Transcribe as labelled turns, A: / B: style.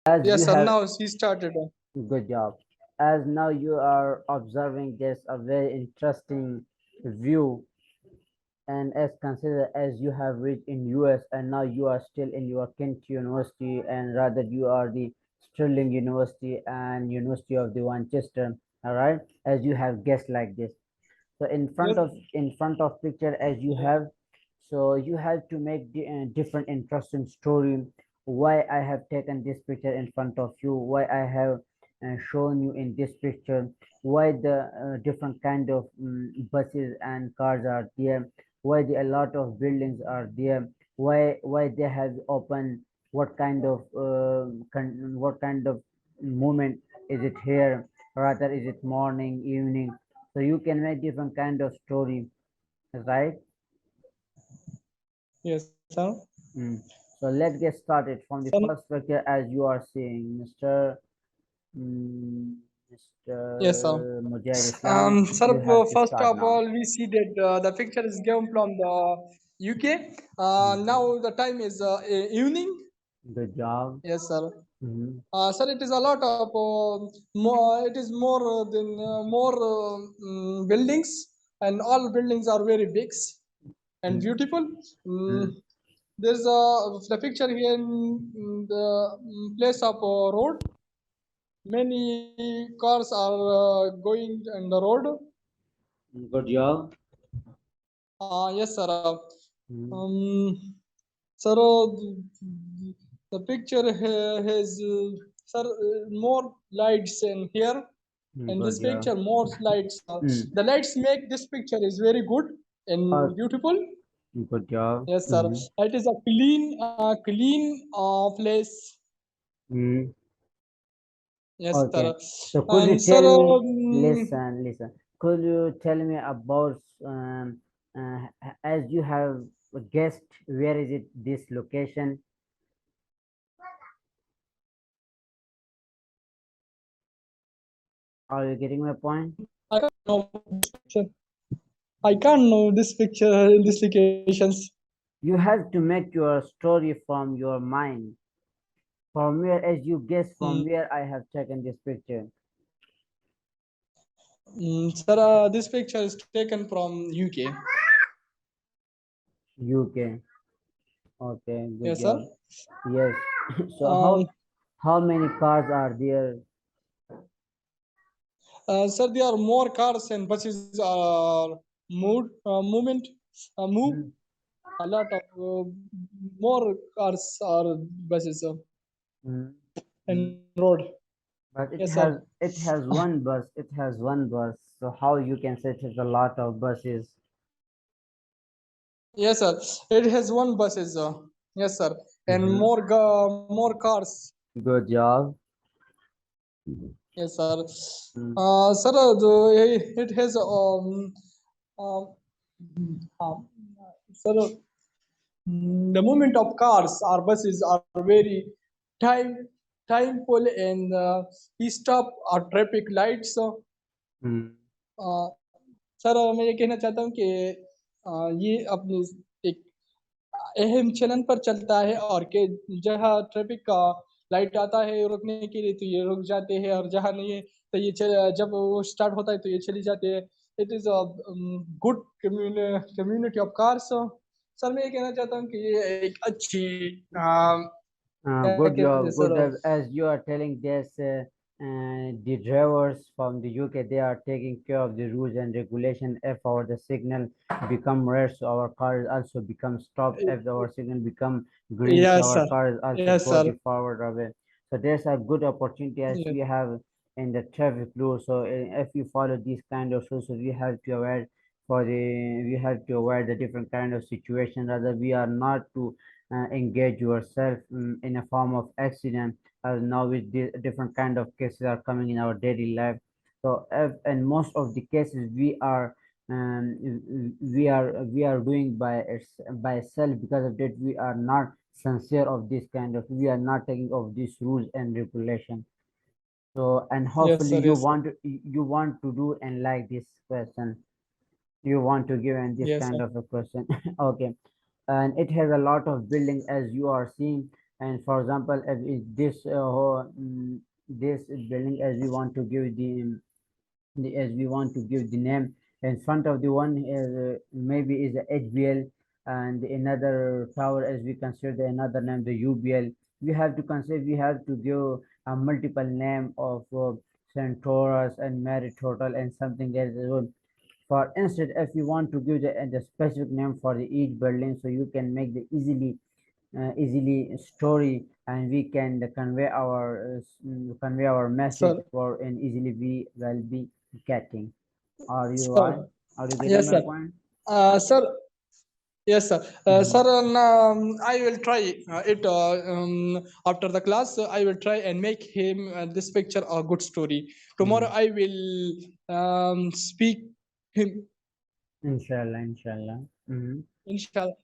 A: As
B: Yes,
A: you
B: sir.
A: have
B: Now he started.
A: Good job. As now you are observing this a very interesting view, and as consider as you have reached in US and now you are still in your Kent University, and rather you are the Sterling University and University of the Manchester. All right, as you have guessed like this. So
B: Yes.
A: in front of picture as you have, so you have to make the different interesting story why I have taken this picture in front of you, why I have shown you in this picture, why the different kind of buses and cars are there, why a lot of buildings are there, why they have open, what kind of what kind of movement is it here, rather is it morning, evening. So you can make different kind of story, right?
B: Yes, sir.
A: Mm. So let's get started from the
B: Sir,
A: first picture as you are seeing, Mr.
B: yes, sir.
A: Mr. Mujahid Islam.
B: Sir,
A: You have to
B: first
A: start
B: of
A: now.
B: all, we see that the picture is given from the UK.
A: Mhm.
B: Now the time is evening.
A: Good job.
B: Yes, sir.
A: Mhm.
B: Sir, it is a lot of more. It is more than more buildings, and all buildings are very big and
A: Mhm.
B: beautiful. Mm,
A: Mhm.
B: there's the picture here in the place of road. Many cars are going on the road.
A: Good job.
B: Yes, sir.
A: Mhm.
B: Um, sir, the picture has sir more lights in here. In
A: Good
B: this
A: job.
B: picture, more lights.
A: Mm.
B: The lights make this picture is very good
A: Uh,
B: and beautiful.
A: Good job.
B: Yes, sir.
A: Mhm.
B: It is a clean place.
A: Mhm.
B: Yes,
A: Okay.
B: sir.
A: So could you
B: And sir,
A: tell me, listen, could you tell me about, as you have guessed, where is it this location? Are you getting my point?
B: I can't know this picture. I can't know this picture in these locations.
A: You have to make your story from your mind. From where, as you guess, from
B: Mm,
A: where I have taken this picture.
B: sir, this picture is taken from UK.
A: UK. Okay, good
B: Yes, sir.
A: job. Yes. So
B: Um,
A: how many cars are there?
B: sir, there are more cars and buses are movement move.
A: Hmm.
B: A lot of more cars are buses
A: Hmm. Hmm.
B: and road.
A: But
B: Yes, sir.
A: it has one bus. It has one bus. So how you can say it is a lot of buses?
B: Yes, sir. It has one buses. Yes, sir. And
A: Hmm.
B: more cars.
A: Good job.
B: Yes, sir.
A: Mm.
B: Sir, it has um, um, sir, the movement of cars or buses are very time timeful and he stop our traffic lights.
A: Mm.
B: Sir मैं ये कहना चाहता हूँ कि ये अपनी एक अहम चलन पर चलता है और कि जहाँ ट्रैफिक का लाइट आता है रुकने के लिए तो ये रुक जाते हैं और जहाँ नहीं है तो जब वो स्टार्ट होता है तो ये चली जाते हैं it is a good community of cars sir मैं ये कहना चाहता हूँ कि ये एक अच्छी क्या
A: Good
B: कहते हैं
A: job.
B: Sir
A: Good job. As you are telling this, the drivers from the UK, they are taking care of the rules and regulation. If our the signal become red, so our car is also become stop. If our signal become green, so
B: yes
A: our
B: sir
A: car is also
B: yes
A: go
B: sir
A: the forward away. So there's a good opportunity as we have in the traffic rules. So if you follow these kind of rules, so we have to avoid we have to avoid the different kind of situation. Rather, we are not to engage yourself in a form of accident, as now with the different kind of cases are coming in our daily life. So if, in most of the cases we are doing by self, because of that we are not sincere of this kind of, we are not taking of these rules and regulation. So and
B: yes
A: hopefully
B: sir yes sir
A: you want to do and like this question, you want to give in this
B: yes
A: kind
B: sir
A: of a question. Okay. And it has a lot of building as you are seeing. And for example, if this this building, as we want to give as we want to give the name in front of the one is maybe is a HBL, and another tower as we consider another name the UBL. We have to consider, we have to give a multiple name of Centaurus and Merit Total and something else as well. For instance, if you want to give the specific name for the each building, so you can make the easily story, and we can convey convey our message
B: Sir,
A: for and easily we will be getting. Are you
B: sir,
A: right? Are you getting
B: yes,
A: my
B: sir.
A: point?
B: Sir, yes, sir.
A: Mhm.
B: Sir, I will try it after the class. I will try and make him this picture a good story. Tomorrow
A: Mhm.
B: I will speak him,
A: Inshallah, inshallah. Mhm.
B: inshallah.